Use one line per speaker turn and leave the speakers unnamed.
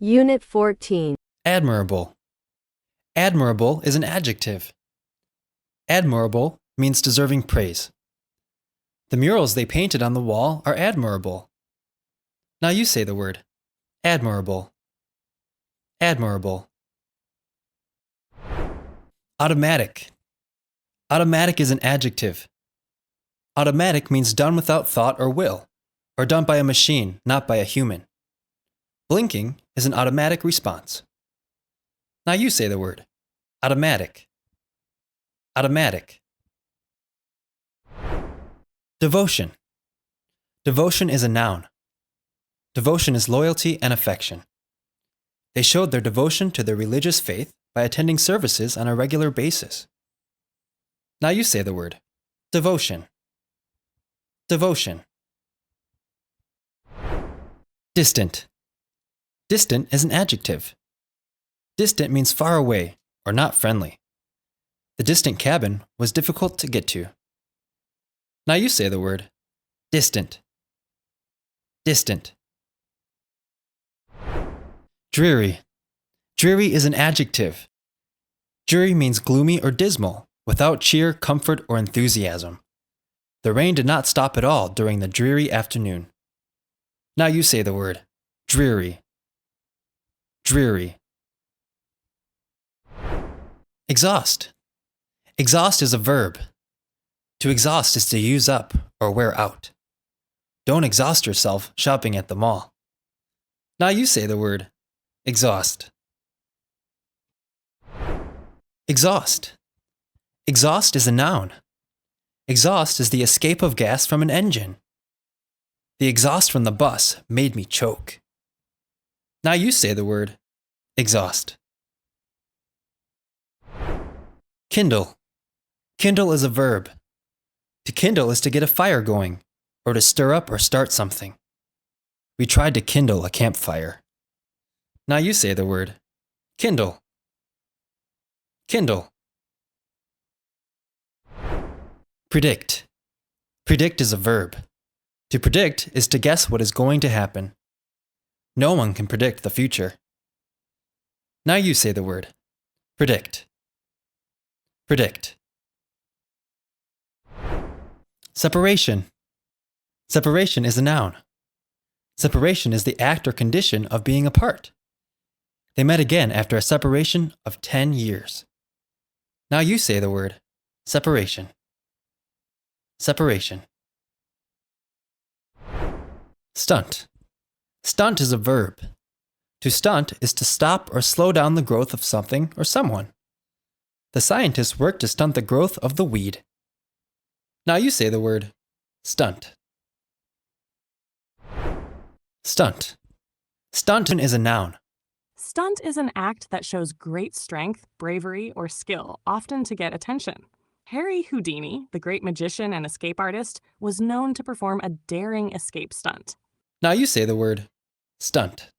Unit 14.
Admirable. Admirable is an adjective. Admirable means deserving praise. The murals they painted on the wall are admirable. Now you say the word. Admirable. Admirable. Automatic. Automatic is an adjective. Automatic means done without thought or will, or done by a machine, not by a human. Blinking is an automatic response. Now you say the word. Automatic. Automatic. Devotion. Devotion is a noun. Devotion is loyalty and affection. They showed their devotion to their religious faith by attending services on a regular basis. Now you say the word. Devotion. Devotion. Distant. Distant is an adjective. Distant means far away or not friendly. The distant cabin was difficult to get to. Now you say the word. Distant. Distant. Dreary. Dreary is an adjective. Dreary means gloomy or dismal, without cheer, comfort, or enthusiasm. The rain did not stop at all during the dreary afternoon. Now you say the word. Dreary. Dreary. Exhaust. Exhaust is a verb. To exhaust is to use up or wear out. Don't exhaust yourself shopping at the mall. Now you say the word. Exhaust. Exhaust. Exhaust is a noun. Exhaust is the escape of gas from an engine. The exhaust from the bus made me choke. Now you say the word. Exhaust. Kindle. Kindle is a verb. To kindle is to get a fire going, or to stir up or start something. We tried to kindle a campfire. Now you say the word. Kindle. Kindle. Predict. Predict is a verb. To predict is to guess what is going to happen. No one can predict the future. Now you say the word. Predict. Predict. Separation. Separation is a noun. Separation is the act or condition of being apart. They met again after a separation of 10 years. Now you say the word. Separation. Separation. Stunt. Stunt is a verb. To stunt is to stop or slow down the growth of something or someone. The scientists work to stunt the growth of the weed. Now you say the word. Stunt. Stunt. Stunt is a noun.
Stunt is an act that shows great strength, bravery, or skill, often to get attention. Harry Houdini, the great magician and escape artist, was known to perform a daring escape stunt.
Now you say the word. Stunt.